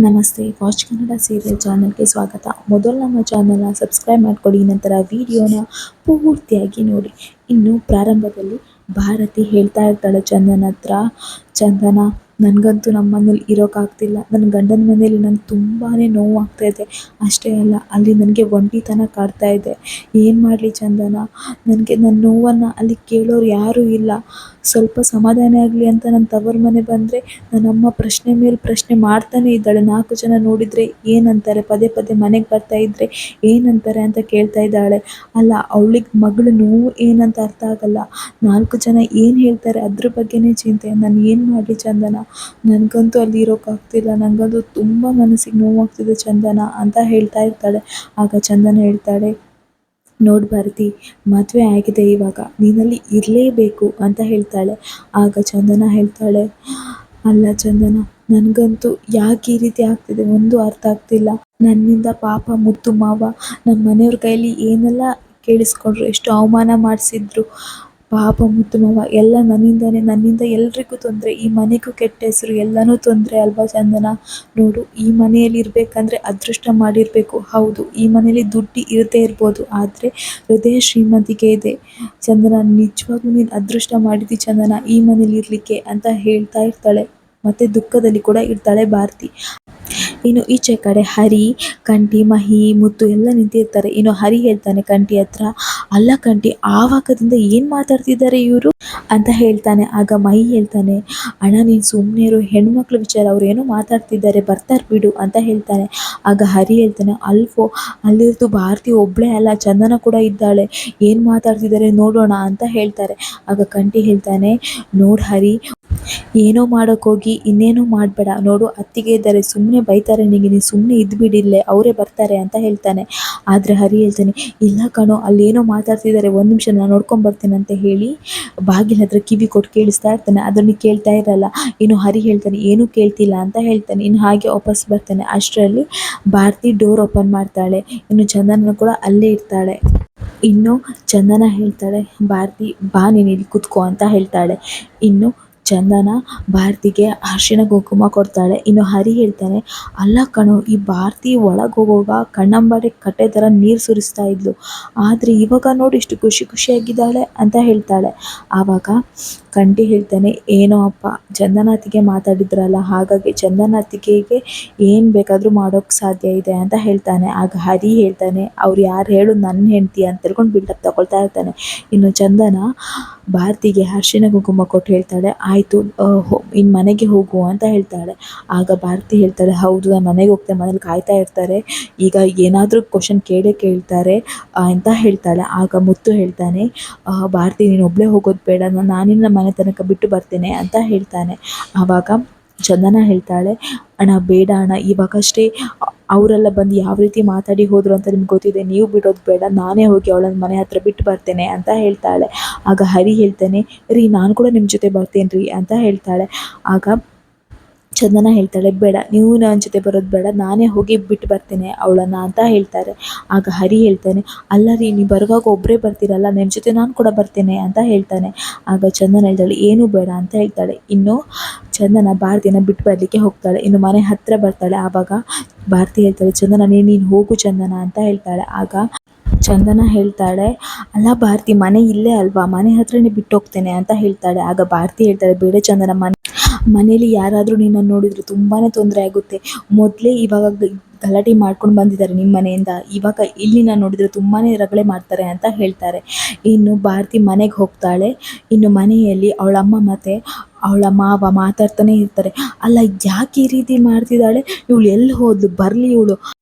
ನಮಸ್ತೆ watch Kannada serial ಚಾನಲ್ಗೆ ಸ್ವಾಗತ. ಮೊದಲು ನಮ್ಮ ಚಾನಲ್ನ ಸಬ್ಸ್ಕ್ರೈಬ್ ಮಾಡ್ಕೊಳ್ಳಿ, ನಂತರ ವಿಡಿಯೋನ ಪೂರ್ತಿಯಾಗಿ ನೋಡಿ. ಇನ್ನು ಪ್ರಾರಂಭದಲ್ಲಿ ಭಾರತಿ ಹೇಳ್ತಾ ಇರ್ತಾಳೆ ಚಂದನ ಹತ್ರ, ಚಂದನ ನನಗಂತೂ ನಮ್ಮ ಮನೇಲಿ ಇರೋಕ್ಕಾಗ್ತಿಲ್ಲ, ನನ್ನ ಗಂಡನ ಮನೇಲಿ ನನಗೆ ತುಂಬಾ ನೋವಾಗ್ತಾ ಇದೆ. ಅಷ್ಟೇ ಅಲ್ಲ, ಅಲ್ಲಿ ನನಗೆ ಒಂಟಿತನ ಕಾಡ್ತಾ ಇದೆ. ಏನು ಮಾಡಲಿ ಚಂದನ, ನನಗೆ ನನ್ನ ನೋವನ್ನು ಅಲ್ಲಿ ಕೇಳೋರು ಯಾರೂ ಇಲ್ಲ. ಸ್ವಲ್ಪ ಸಮಾಧಾನ ಆಗಲಿ ಅಂತ ನನ್ನ ತವರು ಮನೆ ಬಂದರೆ ನನ್ನಮ್ಮ ಪ್ರಶ್ನೆ ಮೇಲೆ ಪ್ರಶ್ನೆ ಮಾಡ್ತಾನೆ ಇದ್ದಾಳೆ. 4 ಜನ ನೋಡಿದರೆ ಏನಂತಾರೆ, ಪದೇ ಪದೇ ಮನೆಗೆ ಬರ್ತಾ ಇದ್ದರೆ ಏನಂತಾರೆ ಅಂತ ಕೇಳ್ತಾ ಇದ್ದಾಳೆ. ಅಲ್ಲ, ಅವಳಿಗೆ ಮಗಳು ನೋವು ಏನಂತ ಅರ್ಥ ಆಗಲ್ಲ. 4 ಜನ ಏನು ಹೇಳ್ತಾರೆ ಅದ್ರ ಬಗ್ಗೆನೇ ಚಿಂತೆ. ನಾನು ಏನು ಮಾಡಲಿ ಚಂದನ, ನನಗಂತೂ ಅಲ್ಲಿ ಇರೋಕ್ಕಾಗ್ತಿಲ್ಲ, ನನಗಂತೂ ತುಂಬ ಮನಸ್ಸಿಗೆ ನೋವಾಗ್ತಿದೆ ಚಂದನ ಅಂತ ಹೇಳ್ತಾ ಇರ್ತಾಳೆ. ಆಗ ಚಂದನ ಹೇಳ್ತಾಳೆ, ನೋಡು ಭಾರತಿ, ಮದುವೆ ಆಗಿದೆ, ಇವಾಗ ನೀನಲ್ಲಿ ಇರಲೇಬೇಕು ಅಂತ ಹೇಳ್ತಾಳೆ. ಆಗ ಚಂದನ ಹೇಳ್ತಾಳೆ, ಅಲ್ಲ ಚಂದನ, ನನಗಂತೂ ಯಾಕೆ ಈ ರೀತಿ ಆಗ್ತಿದೆ ಒಂದು ಅರ್ಥ ಆಗ್ತಿಲ್ಲ. ನನ್ನಿಂದ ಪಾಪ ಮುತ್ತು ಮಾವ ನಮ್ಮ ಮನೆಯವ್ರ ಕೈಲಿ ಏನೆಲ್ಲ ಕೇಳಿಸ್ಕೊಂಡ್ರು, ಎಷ್ಟು ಅವಮಾನ ಮಾಡಿಸಿದ್ರು. ಪಾಪ ಮುತ್ತು ಮಾವ ಎಲ್ಲ ನನ್ನಿಂದ ಎಲ್ರಿಗೂ ತೊಂದರೆ, ಈ ಮನೆಗೂ ಕೆಟ್ಟ ಹೆಸರು, ಎಲ್ಲನೂ ತೊಂದರೆ ಅಲ್ವಾ ಚಂದನ. ನೋಡು, ಈ ಮನೆಯಲ್ಲಿ ಇರಬೇಕಂದ್ರೆ ಅದೃಷ್ಟ ಮಾಡಿರಬೇಕು. ಹೌದು, ಈ ಮನೆಯಲ್ಲಿ ದುಡ್ಡು ಇರದೇ ಇರ್ಬೋದು, ಆದರೆ ಹೃದಯ ಶ್ರೀಮಂತಿಕೆ ಇದೆ ಚಂದನ. ನಿಜವಾಗ್ಲೂ ನೀನು ಅದೃಷ್ಟ ಮಾಡಿದ್ದಿ ಚಂದನ ಈ ಮನೇಲಿ ಇರಲಿಕ್ಕೆ ಅಂತ ಹೇಳ್ತಾ ಇರ್ತಾಳೆ. ಮತ್ತು ದುಃಖದಲ್ಲಿ ಕೂಡ ಇರ್ತಾಳೆ ಭಾರತಿ. ಇನ್ನು ಈಚೆ ಕಡೆ ಹರಿ, ಕಂಠಿ, ಮಹಿ, ಮುತ್ತು ಎಲ್ಲ ನಿಂತಿರ್ತಾರೆ. ಇನ್ನು ಹರಿ ಹೇಳ್ತಾನೆ ಕಂಠಿ ಹತ್ರ, ಅಲ್ಲ ಕಂಠಿ, ಆವಾಗದಿಂದ ಏನು ಮಾತಾಡ್ತಿದ್ದಾರೆ ಇವರು ಅಂತ ಹೇಳ್ತಾನೆ. ಆಗ ಮಹಿ ಹೇಳ್ತಾನೆ, ಅಣ್ಣ ನೀನು ಸುಮ್ಮನೆ ಇರು, ಹೆಣ್ಮಕ್ಳು ವಿಚಾರ, ಅವ್ರು ಏನೋ ಮಾತಾಡ್ತಿದ್ದಾರೆ, ಬರ್ತಾರೆ ಬಿಡು ಅಂತ ಹೇಳ್ತಾನೆ. ಆಗ ಹರಿ ಹೇಳ್ತಾನೆ, ಅಲ್ವೋ, ಅಲ್ಲಿರೋದು ಭಾರತಿ ಒಬ್ಬಳೇ ಅಲ್ಲ, ಚಂದನ ಕೂಡ ಇದ್ದಾಳೆ, ಏನು ಮಾತಾಡ್ತಿದ್ದಾರೆ ನೋಡೋಣ ಅಂತ ಹೇಳ್ತಾರೆ. ಆಗ ಕಂಠಿ ಹೇಳ್ತಾನೆ, ನೋಡು ಹರಿ, ಏನೋ ಮಾಡೋಕ್ಕೋಗಿ ಇನ್ನೇನೋ ಮಾಡಬೇಡ. ನೋಡು, ಅತ್ತಿಗೆ ಇದ್ದಾರೆ, ಸುಮ್ಮನೆ ಬೈತಾರೆ ನಿನಗೆ, ನೀನು ಸುಮ್ಮನೆ ಇದ್ದುಬಿಡಿಲ್ಲೇ, ಅವರೇ ಬರ್ತಾರೆ ಅಂತ ಹೇಳ್ತಾನೆ. ಆದರೆ ಹರಿ ಹೇಳ್ತಾನೆ, ಇಲ್ಲ ಕಣೋ, ಅಲ್ಲೇನೋ ಮಾತಾಡ್ತಿದ್ದಾರೆ, ಒಂದು ನಿಮಿಷ ನಾನು ನೋಡ್ಕೊಂಬರ್ತೀನಿ ಅಂತ ಹೇಳಿ ಬಾಗಿಲ ಹತ್ರ ಕಿವಿ ಕೊಟ್ಟು ಕೇಳಿಸ್ತಾ ಇರ್ತಾನೆ. ಅದನ್ನು ಕೇಳ್ತಾ ಇರಲ್ಲ. ಇನ್ನು ಹರಿ ಹೇಳ್ತಾನೆ, ಏನೂ ಕೇಳ್ತಿಲ್ಲ ಅಂತ ಹೇಳ್ತಾನೆ. ಇನ್ನು ಹಾಗೆ ವಾಪಸ್ ಬರ್ತಾನೆ. ಅಷ್ಟರಲ್ಲಿ ಭಾರತಿ ಡೋರ್ ಓಪನ್ ಮಾಡ್ತಾಳೆ. ಇನ್ನು ಚಂದನ ಕೂಡ ಅಲ್ಲೇ ಇರ್ತಾಳೆ. ಇನ್ನು ಚಂದನ ಹೇಳ್ತಾಳೆ, ಭಾರತಿ ಬಾ, ನೀನು ಇಲ್ಲಿ ಕೂತ್ಕೋ ಅಂತ ಹೇಳ್ತಾಳೆ. ಇನ್ನು ಚಂದನ ಭಾರತಿಗೆ ಅರಿಶಿಣ ಕುಂಕುಮ ಕೊಡ್ತಾಳೆ. ಇನ್ನು ಹರಿ ಹೇಳ್ತಾನೆ, ಅಲ್ಲ ಕಣೋ, ಈ ಭಾರತಿ ಒಳಗೆ ಹೋಗುವಾಗ ಕಣ್ಣಂಬಾಡಿ ಕಟ್ಟೆ ಥರ ನೀರು ಸುರಿಸ್ತಾ ಇದ್ಲು, ಆದರೆ ಇವಾಗ ನೋಡಿ ಇಷ್ಟು ಖುಷಿಯಾಗಿದ್ದಾಳೆ ಅಂತ ಹೇಳ್ತಾಳೆ. ಆವಾಗ ಕಂಠಿ ಹೇಳ್ತಾನೆ, ಏನೋ ಅಪ್ಪ, ಚಂದನಾತಿಗೆ ಮಾತಾಡಿದ್ರಲ್ಲ, ಹಾಗಾಗಿ ಚಂದನಾತಿಗೆಗೆ ಏನು ಬೇಕಾದರೂ ಮಾಡೋಕ್ಕೆ ಸಾಧ್ಯ ಇದೆ ಅಂತ ಹೇಳ್ತಾನೆ. ಆಗ ಹರಿ ಹೇಳ್ತಾನೆ, ಅವ್ರು ಯಾರು ಹೇಳು, ನನ್ನ ಹೆಂಡತಿ ಅಂತ ಹೇಳ್ಕೊಂಡು ಬಿಲ್ಡಪ್ ತಗೊಳ್ತಾ ಇರ್ತಾನೆ. ಇನ್ನು ಚಂದನ ಭಾರತಿಗೆ ಅರಿಶಿಣ ಕುಂಕುಮ ಕೊಟ್ಟು ಹೇಳ್ತಾಳೆ, ಆಯಿತು, ಇನ್ನು ಮನೆಗೆ ಹೋಗು ಅಂತ ಹೇಳ್ತಾಳೆ. ಆಗ ಭಾರತಿ ಹೇಳ್ತಾಳೆ, ಹೌದು, ನಾನು ಮನೆಗೆ ಹೋಗ್ತೇನೆ, ಮನೇಲಿ ಕಾಯ್ತಾ ಇರ್ತಾರೆ, ಈಗ ಏನಾದರೂ ಕ್ವಶನ್ ಕೇಳ್ತಾರೆ ಅಂತ ಹೇಳ್ತಾಳೆ. ಆಗ ಮುತ್ತು ಹೇಳ್ತಾನೆ, ಭಾರತಿ ನೀನು ಒಬ್ಬಳೇ ಹೋಗೋದು ಬೇಡ, ನಾನಿನ್ನ ಮನೆ ತನಕ ಬಿಟ್ಟು ಬರ್ತೇನೆ ಅಂತ ಹೇಳ್ತಾನೆ. ಆವಾಗ ಚಂದನ ಹೇಳ್ತಾಳೆ, ಅಣ್ಣ ಬೇಡ ಅಣ್ಣ, ಇವಾಗಷ್ಟೇ ಅವರೆಲ್ಲ ಬಂದು ಯಾವ ರೀತಿ ಮಾತಾಡಿ ಹೋದರು ಅಂತ ನಿಮ್ಗೆ ಗೊತ್ತಿದೆ, ನೀವು ಬಿಡೋದು ಬೇಡ, ನಾನೇ ಹೋಗಿ ಅವಳನ್ನ ಮನೆ ಹತ್ರ ಬಿಟ್ಟು ಬರ್ತೇನೆ ಅಂತ ಹೇಳ್ತಾಳೆ. ಆಗ ಹರಿ ಹೇಳ್ತಾನೆ, ರೀ, ನಾನು ಕೂಡ ನಿಮ್ಮ ಜೊತೆ ಬರ್ತೇನೆ ರೀ ಅಂತ ಹೇಳ್ತಾಳೆ. ಆಗ ಚಂದನ ಹೇಳ್ತಾಳೆ, ಬೇಡ, ನೀವು ನನ್ನ ಜೊತೆ ಬರೋದು ಬೇಡ, ನಾನೇ ಹೋಗಿ ಬಿಟ್ಟು ಬರ್ತೇನೆ ಅವಳನ್ನು ಅಂತ ಹೇಳ್ತಾರೆ. ಆಗ ಹರಿ ಹೇಳ್ತಾನೆ, ಅಲ್ಲ ರೀ, ನೀವು ಬರುವಾಗ ಒಬ್ಬರೇ ಬರ್ತೀರಲ್ಲ, ನಿಮ್ಮ ಜೊತೆ ನಾನು ಕೂಡ ಬರ್ತೇನೆ ಅಂತ ಹೇಳ್ತಾನೆ. ಆಗ ಚಂದನ ಹೇಳ್ತಾಳೆ, ಏನೂ ಬೇಡ ಅಂತ ಹೇಳ್ತಾಳೆ. ಇನ್ನು ಚಂದನ ಭಾರತಿನ ಬಿಟ್ಟು ಬರಲಿಕ್ಕೆ ಹೋಗ್ತಾಳೆ. ಇನ್ನು ಮನೆ ಹತ್ತಿರ ಬರ್ತಾಳೆ. ಆವಾಗ ಭಾರತಿ ಹೇಳ್ತಾಳೆ, ಚಂದನ ನೀನು ಹೋಗು ಚಂದನ ಅಂತ ಹೇಳ್ತಾಳೆ. ಆಗ ಚಂದನ ಹೇಳ್ತಾಳೆ, ಅಲ್ಲ ಭಾರತಿ, ಮನೆ ಇಲ್ಲೇ ಅಲ್ವಾ, ಮನೆ ಹತ್ರನೇ ಬಿಟ್ಟು ಹೋಗ್ತೇನೆ ಅಂತ ಹೇಳ್ತಾಳೆ. ಆಗ ಭಾರತಿ ಹೇಳ್ತಾಳೆ, ಬೇಡ ಚಂದನ, ಮನೇಲಿ ಯಾರಾದರೂ ನಿನ್ನನ್ನು ನೋಡಿದರೆ ತುಂಬಾ ತೊಂದರೆ ಆಗುತ್ತೆ. ಮೊದಲೇ ಇವಾಗ ಗಲಾಟೆ ಮಾಡ್ಕೊಂಡು ಬಂದಿದ್ದಾರೆ ನಿಮ್ಮ ಮನೆಯಿಂದ, ಇವಾಗ ಇಲ್ಲಿ ನಾನು ನೋಡಿದರೆ ತುಂಬಾ ರಗಳೆ ಮಾಡ್ತಾರೆ ಅಂತ ಹೇಳ್ತಾರೆ. ಇನ್ನು ಭಾರತಿ ಮನೆಗೆ ಹೋಗ್ತಾಳೆ. ಇನ್ನು ಮನೆಯಲ್ಲಿ ಅವಳಮ್ಮ ಮತ್ತು ಅವಳ ಮಾವ ಮಾತಾಡ್ತಾನೆ ಇರ್ತಾರೆ. ಅಲ್ಲ, ಯಾಕೆ ಈ ರೀತಿ ಮಾಡ್ತಿದ್ದಾಳೆ ಇವಳು, ಎಲ್ಲಿ ಹೋದ್ಲು, ಬರಲಿ ಇವಳು.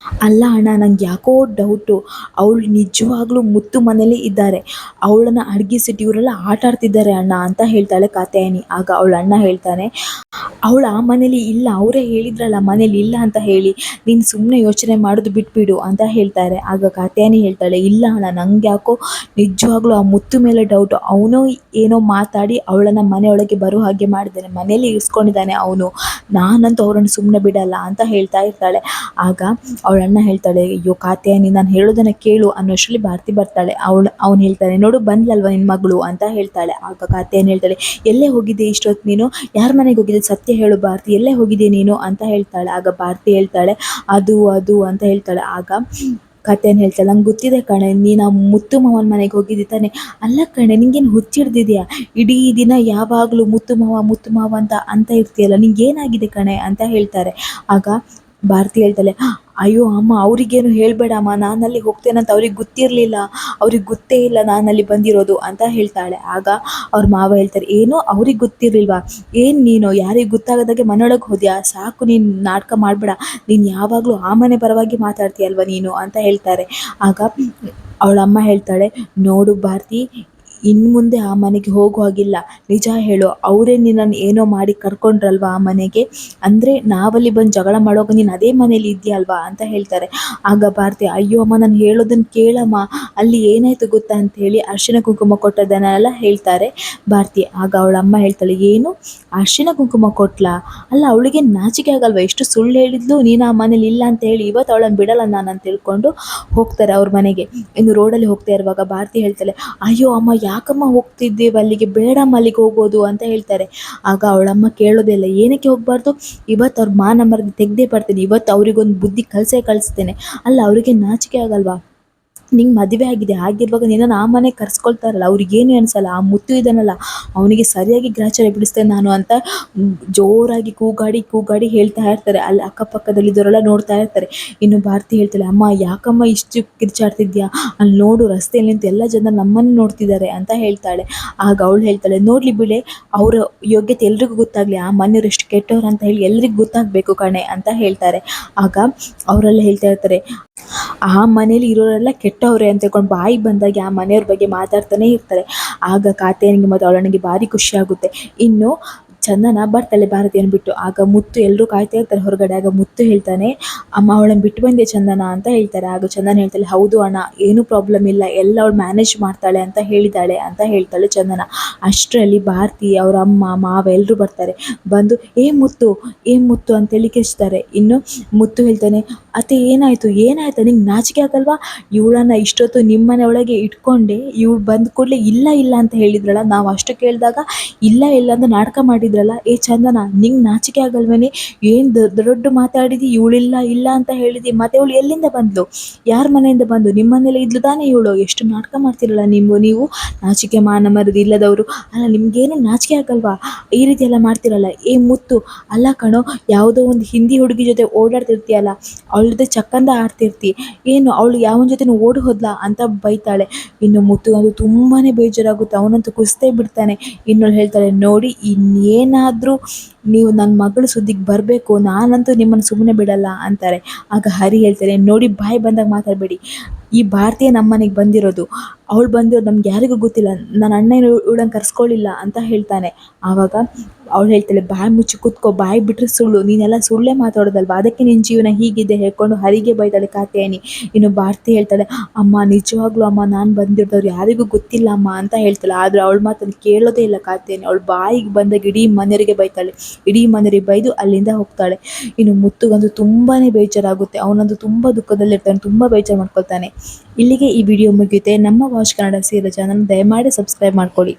ಅಲ್ಲ ಅಣ್ಣ, ನಂಗೆ ಯಾಕೋ ಡೌಟು, ಅವಳು ನಿಜವಾಗ್ಲೂ ಮುತ್ತು ಮನೇಲಿ ಇದ್ದಾರೆ, ಅವಳನ್ನು ಅಡಗಿಸಿಟ್ಟು ಇವರೆಲ್ಲ ಆಟ ಆಡ್ತಿದ್ದಾರೆ ಅಣ್ಣ ಅಂತ ಹೇಳ್ತಾಳೆ ಕಾತ್ಯಾಯನಿ. ಆಗ ಅವಳ ಅಣ್ಣ ಹೇಳ್ತಾನೆ, ಅವಳು ಆ ಮನೇಲಿ ಇಲ್ಲ, ಅವರೇ ಹೇಳಿದ್ರಲ್ಲ ಮನೇಲಿ ಇಲ್ಲ ಅಂತ ಹೇಳಿ, ನೀನು ಸುಮ್ಮನೆ ಯೋಚನೆ ಮಾಡೋದು ಬಿಟ್ಬಿಡು ಅಂತ ಹೇಳ್ತಾರೆ. ಆಗ ಕಾತ್ಯಾಯನಿ ಹೇಳ್ತಾಳೆ, ಇಲ್ಲ ಅಣ್ಣ, ನಂಗೆ ಯಾಕೋ ನಿಜವಾಗ್ಲೂ ಆ ಮುತ್ತು ಮೇಲೆ ಡೌಟು, ಅವನು ಏನೋ ಮಾತಾಡಿ ಅವಳನ್ನು ಮನೆಯೊಳಗೆ ಬರೋ ಹಾಗೆ ಮಾಡಿದ್ದಾನೆ, ಮನೇಲಿ ಇರಿಸ್ಕೊಂಡಿದ್ದಾನೆ ಅವನು, ನಾನಂತೂ ಅವ್ರನ್ನ ಸುಮ್ಮನೆ ಬಿಡಲ್ಲ ಅಂತ ಹೇಳ್ತಾ ಇರ್ತಾಳೆ. ಆಗ ಅವಳ ಅಣ್ಣ ಹೇಳ್ತಾಳೆ, ಅಯ್ಯೋ ಕಾತ್ಯಾಯನಿ ನಾನು ಹೇಳೋದನ್ನ ಕೇಳು ಅನ್ನೋಷ್ಟರಲ್ಲಿ ಭಾರತಿ ಬರ್ತಾಳೆ. ಅವ್ನು ಹೇಳ್ತಾನೆ, ನೋಡು ಬಂದ್ಲಲ್ವ ನಿನ್ನ ಮಗಳು ಅಂತ ಹೇಳ್ತಾಳೆ. ಆಗ ಕಾತ್ಯಾಯನಿ ಹೇಳ್ತಾಳೆ, ಎಲ್ಲೇ ಹೋಗಿದ್ದೆ ಇಷ್ಟೊತ್ತು ನೀನು, ಯಾರ ಮನೆಗೆ ಹೋಗಿದ್ದೆ, ಸತ್ಯ ಹೇಳು ಭಾರತಿ, ಎಲ್ಲೇ ಹೋಗಿದ್ದೆ ನೀನು ಅಂತ ಹೇಳ್ತಾಳೆ. ಆಗ ಭಾರತಿ ಹೇಳ್ತಾಳೆ, ಅದು ಅದು ಅಂತ ಹೇಳ್ತಾಳೆ. ಆಗ ಕಥೆಯನ್ನು ಹೇಳ್ತಾಳೆ, ನಂಗೆ ಗೊತ್ತಿದೆ ಕಣೆ, ನೀನು ಆ ಮುತ್ತು ಮಾವನ ಮನೆಗೆ ಹೋಗಿದ್ದಿ ತಾನೆ. ಅಲ್ಲ ಕಣೆ, ನಿಂಗೇನು ಹುಚ್ಚಿಡ್ದಿದ್ಯಾ, ಇಡೀ ದಿನ ಯಾವಾಗಲೂ ಮುತ್ತು ಮಾವ ಅಂತ ಇರ್ತೀಯಲ್ಲ, ನಿಂಗೇನಾಗಿದೆ ಕಣೆ ಅಂತ ಹೇಳ್ತಾರೆ. ಆಗ ಭಾರತಿ ಹೇಳ್ತಾಳೆ, ಅಯ್ಯೋ ಅಮ್ಮ ಅವ್ರಿಗೇನು ಹೇಳಬೇಡ ಅಮ್ಮ, ನಾನಲ್ಲಿ ಹೋಗ್ತೇನಂತ ಅವ್ರಿಗೆ ಗೊತ್ತಿರಲಿಲ್ಲ, ಅವ್ರಿಗೆ ಗೊತ್ತೇ ಇಲ್ಲ ನಾನಲ್ಲಿ ಬಂದಿರೋದು ಅಂತ ಹೇಳ್ತಾಳೆ. ಆಗ ಅವ್ರ ಮಾವ ಹೇಳ್ತಾರೆ, ಏನು ಅವ್ರಿಗೆ ಗೊತ್ತಿರಲಿಲ್ವಾ, ಏನು ನೀನು ಯಾರಿಗೆ ಗೊತ್ತಾಗದಾಗೆ ಮನೆಯೊಳಗೆ ಹೋದ್ಯಾ, ಸಾಕು ನೀನು ನಾಟಕ ಮಾಡಬೇಡ, ನೀನು ಯಾವಾಗಲೂ ಆ ಮನೆ ಪರವಾಗಿ ಮಾತಾಡ್ತೀಯಲ್ವ ನೀನು ಅಂತ ಹೇಳ್ತಾರೆ. ಆಗ ಅವಳ ಅಮ್ಮ ಹೇಳ್ತಾಳೆ, ನೋಡು ಭಾರತಿ, ಇನ್ನು ಮುಂದೆ ಆ ಮನೆಗೆ ಹೋಗೋ ಹಾಗಿಲ್ಲ, ನಿಜ ಹೇಳು, ಅವರೇ ನಿನ್ನನ್ನು ಏನೋ ಮಾಡಿ ಕರ್ಕೊಂಡ್ರಲ್ವ ಆ ಮನೆಗೆ, ಅಂದರೆ ನಾವಲ್ಲಿ ಬಂದು ಜಗಳ ಮಾಡುವಾಗ ನೀನು ಅದೇ ಮನೇಲಿ ಇದೆಯಲ್ವಾ ಅಂತ ಹೇಳ್ತಾರೆ. ಆಗ ಭಾರತಿ, ಅಯ್ಯೋ ಅಮ್ಮ ನಾನು ಹೇಳೋದನ್ನು ಕೇಳಮ್ಮ, ಅಲ್ಲಿ ಏನಾಯಿತು ಗೊತ್ತಾ ಅಂತೇಳಿ ಅರಿಶಿನ ಕುಂಕುಮ ಕೊಟ್ಟದನ್ನೆಲ್ಲ ಹೇಳ್ತಾರೆ ಭಾರತಿ. ಆಗ ಅವಳ ಅಮ್ಮ ಹೇಳ್ತಾಳೆ, ಏನು ಅರಿಶಿನ ಕುಂಕುಮ ಕೊಟ್ಲಾ, ಅಲ್ಲ ಅವಳಿಗೆ ನಾಚಿಕೆ ಆಗಲ್ವ, ಎಷ್ಟು ಸುಳ್ಳು ಹೇಳಿದ್ಲು ನೀನು ಆ ಮನೇಲಿ ಇಲ್ಲ ಅಂತ ಹೇಳಿ, ಇವತ್ತು ಅವಳನ್ನು ಬಿಡಲ್ಲ ನಾನು ಅಂತ ತಿಳ್ಕೊಂಡು ಹೋಗ್ತಾರೆ ಅವ್ರ ಮನೆಗೆ. ಇನ್ನು ರೋಡಲ್ಲಿ ಹೋಗ್ತಾ ಇರುವಾಗ ಭಾರತಿ ಹೇಳ್ತಾಳೆ, ಅಯ್ಯೋ ಅಮ್ಮ ಯಾಕಮ್ಮ ಹೋಗ್ತಿದ್ದೀವಿ ಅಲ್ಲಿಗೆ, ಬೇಡಮ್ಮ ಅಲ್ಲಿಗೆ ಹೋಗೋದು ಅಂತ ಹೇಳ್ತಾರೆ. ಆಗ ಅವಳಮ್ಮ ಕೇಳೋದಿಲ್ಲ, ಏನಕ್ಕೆ ಹೋಗಬಾರ್ದು, ಇವತ್ತು ಅವ್ರ ಮಾನ ಮರ್ಯಾದೆ ತೆಗೆದೇ ಬರ್ತೀನಿ, ಇವತ್ತು ಅವ್ರಿಗೊಂದು ಬುದ್ಧಿ ಕಲಿಸ್ತೇನೆ. ಅಲ್ಲ ಅವರಿಗೆ ನಾಚಿಕೆ ಆಗಲ್ವಾ, ನಿಂಗೆ ಮದುವೆ ಆಗಿದೆ, ಆಗಿರುವಾಗ ನಿನ್ನನ್ನು ಆ ಮನೆಗೆ ಕರ್ಸ್ಕೊಳ್ತಾರಲ್ಲ, ಅವ್ರಿಗೇನು ಅನಿಸಲ್ಲ, ಆ ಮುತ್ತು ಇದನ್ನಲ್ಲ ಅವನಿಗೆ ಸರಿಯಾಗಿ ಗ್ರಾಚಾರ ಬಿಡಿಸ್ತೇನೆ ನಾನು ಅಂತ ಜೋರಾಗಿ ಕೂಗಾಡಿ ಹೇಳ್ತಾ ಇರ್ತಾರೆ. ಅಲ್ಲಿ ಅಕ್ಕಪಕ್ಕದಲ್ಲಿದ್ದವರೆಲ್ಲ ನೋಡ್ತಾ ಇರ್ತಾರೆ. ಇನ್ನು ಭಾರತಿ ಹೇಳ್ತಾಳೆ, ಅಮ್ಮ ಯಾಕಮ್ಮ ಇಷ್ಟು ಕಿರ್ಚಾಡ್ತಿದ್ಯಾ, ಅಲ್ಲಿ ನೋಡು ರಸ್ತೆಯಲ್ಲಿ ನಿಂತು ಎಲ್ಲ ಜನ ನಮ್ಮನ್ನು ನೋಡ್ತಿದ್ದಾರೆ ಅಂತ ಹೇಳ್ತಾಳೆ. ಆಗ ಅವಳು ಹೇಳ್ತಾಳೆ, ನೋಡಲಿ ಬಿಳೆ, ಅವರ ಯೋಗ್ಯತೆ ಎಲ್ರಿಗೂ ಗೊತ್ತಾಗಲಿ, ಆ ಮನೆಯವರು ಎಷ್ಟು ಕೆಟ್ಟವ್ರು ಅಂತ ಹೇಳಿ ಎಲ್ರಿಗೂ ಗೊತ್ತಾಗಬೇಕು ಕಣೆ ಅಂತ ಹೇಳ್ತಾರೆ. ಆಗ ಅವರೆಲ್ಲ ಹೇಳ್ತಾ ಇರ್ತಾರೆ, ಆ ಮನೇಲಿ ಇರೋರೆಲ್ಲ ಕೆಟ್ಟವ್ರೆ ಅಂತ ಹೇಳ್ಕೊಂಡು ಬಾಯಿ ಬಂದಾಗೆ ಆ ಮನೆಯವ್ರ ಬಗ್ಗೆ ಮಾತಾಡ್ತಾನೆ ಇರ್ತಾರೆ. ಆಗ ಕಾತ್ಯಾಯನಿಗೆ ಮತ್ತು ಅವಳನಿಗೆ ಭಾರಿ ಖುಷಿ ಆಗುತ್ತೆ. ಇನ್ನು ಚಂದನ ಬರ್ತಾಳೆ ಭಾರತಿಯನ್ನು ಬಿಟ್ಟು. ಆಗ ಮುತ್ತು ಎಲ್ಲರೂ ಕಾಯ್ತಾ ಇರ್ತಾರೆ ಹೊರಗಡೆ. ಆಗ ಮುತ್ತು ಹೇಳ್ತಾನೆ, ಅಮ್ಮ ಅವಳನ್ನು ಬಿಟ್ಟು ಬಂದೆ ಚಂದನ ಅಂತ ಹೇಳ್ತಾರೆ. ಆಗ ಚಂದನ ಹೇಳ್ತಾಳೆ, ಹೌದು ಅಣ್ಣ, ಏನೂ ಪ್ರಾಬ್ಲಮ್ ಇಲ್ಲ, ಎಲ್ಲ ಅವಳು ಮ್ಯಾನೇಜ್ ಮಾಡ್ತಾಳೆ ಅಂತ ಹೇಳಿದಾಳೆ ಅಂತ ಹೇಳ್ತಾಳೆ ಚಂದನ. ಅಷ್ಟರಲ್ಲಿ ಭಾರತಿ ಅವರ ಅಮ್ಮ ಮಾವ ಎಲ್ಲರೂ ಬರ್ತಾರೆ. ಬಂದು ಏ ಮುತ್ತು ಅಂತೇಳಿ ಕಿರ್ಚ್ತಾರೆ. ಇನ್ನು ಮುತ್ತು ಹೇಳ್ತಾನೆ, ಅತ್ತೆ ಏನಾಯಿತು ನಿಂಗೆ ನಾಚಿಕೆ ಆಗಲ್ವಾ, ಇವಳನ್ನು ಇಷ್ಟೊತ್ತು ನಿಮ್ಮನೆ ಒಳಗೆ ಇಟ್ಕೊಂಡೆ, ಇವಳು ಬಂದ ಕೂಡಲೇ ಇಲ್ಲ ಅಂತ ಹೇಳಿದ್ರಲ್ಲ, ನಾವು ಅಷ್ಟು ಕೇಳಿದಾಗ ಇಲ್ಲ ಅಂತ ನಾಟಕ ಮಾಡಿದ್ರಲ್ಲ, ಏ ಚಂದನ ನಿಂಗೆ ನಾಚಿಕೆ ಆಗಲ್ವೇನೆ, ಏನು ದೊಡ್ಡ ಮಾತಾಡಿದಿ, ಇವಳಿಲ್ಲ ಅಂತ ಹೇಳಿದಿ, ಮತ್ತೆ ಇವಳು ಎಲ್ಲಿಂದ ಬಂದ್ಲು, ಯಾರ ಮನೆಯಿಂದ ಬಂದು, ನಿಮ್ಮ ಮನೇಲಿ ಇದ್ಲು ತಾನೇ ಇವಳು, ಎಷ್ಟು ನಾಟಕ ಮಾಡ್ತಿರಲ್ಲ ನೀವು ನಾಚಿಕೆ ಮಾನ ಮರ್ಯಾದೆ ಇಲ್ಲದವರು, ಅಲ್ಲ ನಿಮಗೇನು ನಾಚಿಕೆ ಆಗಲ್ವಾ, ಈ ರೀತಿ ಎಲ್ಲ ಮಾಡ್ತಿರಲ್ಲ. ಏ ಮುತ್ತು, ಅಲ್ಲ ಕಣೋ, ಯಾವುದೋ ಒಂದು ಹಿಂದಿ ಹುಡುಗಿ ಜೊತೆ ಓಡಾಡ್ತಿರ್ತೀಯಲ್ಲ, ಅವಳ ಜೊತೆ ಚಕ್ಕಂದ ಆಡ್ತಿರ್ತಿ, ಏನು ಅವಳು ಯಾವನ ಜೊತೆ ಓಡಿ ಹೋದ್ಲಾ ಅಂತ ಬೈತಾಳೆ. ಇನ್ನು ಮುತ್ತುಗಂತೂ ತುಂಬಾ ಬೇಜಾರಾಗುತ್ತೆ, ಅವನಂತೂ ಕುಸ್ತೇ ಬಿಡ್ತಾನೆ. ಇನ್ನೊಳು ಹೇಳ್ತಾಳೆ, ನೋಡಿ ಇನ್ನೇನಾದರೂ ನೀವು ನನ್ನ ಮಗಳು ಸುದ್ದಿಗೆ ಬರಬೇಕು, ನಾನಂತೂ ನಿಮ್ಮನ್ನು ಸುಮ್ಮನೆ ಬಿಡಲ್ಲ ಅಂತಾರೆ. ಆಗ ಹರಿ ಹೇಳ್ತಾರೆ, ನೋಡಿ ಬಾಯಿ ಬಂದಾಗ ಮಾತಾಡಬೇಡಿ, ಈ ಭಾರತೀಯ ನಮ್ಮ ಮನೆಗೆ ಬಂದಿರೋದು, ಅವಳು ಬಂದಿರೋದು ನಮ್ಗೆ ಯಾರಿಗೂ ಗೊತ್ತಿಲ್ಲ, ನನ್ನ ಅಣ್ಣ ಇವಳನ್ನು ಕರ್ಸ್ಕೊಳ್ಳಿಲ್ಲ ಅಂತ ಹೇಳ್ತಾನೆ. ಆವಾಗ ಅವಳು ಹೇಳ್ತಾಳೆ, ಬಾಯಿ ಮುಚ್ಚಿ ಕೂತ್ಕೋ, ಬಾಯಿ ಬಿಟ್ಟರೆ ಸುಳ್ಳು, ನೀನೆಲ್ಲ ಸುಳ್ಳೇ ಮಾತಾಡೋದಲ್ವ, ಅದಕ್ಕೆ ನಿನ್ನ ಜೀವನ ಹೀಗಿದೆ ಹೇಳ್ಕೊಂಡು ಹರಿಗೆ ಬೈತಾಳೆ ಕಾತ್ಯಾಯನಿ. ಇನ್ನು ಭಾರತಿ ಹೇಳ್ತಾಳೆ, ಅಮ್ಮ ನಿಜವಾಗ್ಲೂ ಅಮ್ಮ, ನಾನು ಬಂದಿರೋದವ್ರು ಯಾರಿಗೂ ಗೊತ್ತಿಲ್ಲ ಅಮ್ಮ ಅಂತ ಹೇಳ್ತಾಳೆ. ಆದರೆ ಅವಳ ಮಾತನ್ನು ಕೇಳೋದೇ ಇಲ್ಲ ಕಾತ್ಯಾಯನಿ. ಅವಳು ಬಾಯಿಗೆ ಬಂದಾಗ ಇಡೀ ಮನೆಯವರಿಗೆ ಬೈತಾಳೆ, ಇಡೀ ಮನೆಯವರಿಗೆ ಬೈದು ಅಲ್ಲಿಂದ ಹೋಗ್ತಾಳೆ. ಇನ್ನು ಮುತ್ತುಗಂತೂ ತುಂಬಾ ಬೇಜಾರಾಗುತ್ತೆ, ಅವನಂತೂ ತುಂಬ ದುಃಖದಲ್ಲಿರ್ತಾನೆ, ತುಂಬ ಬೇಜಾರು ಮಾಡ್ಕೊಳ್ತಾನೆ. ಇಲ್ಲಿಗೆ ಈ ವಿಡಿಯೋ ಮುಗಿಯುತ್ತೆ. ನಮ್ಮ ವಾಚ್ ಕನ್ನಡ ಸೀರಿಯಲ್ ಚಾನಲ್ ದಯಮಾಡಿ ಸಬ್ಸ್ಕ್ರೈಬ್ ಮಾಡ್ಕೊಳ್ಳಿ.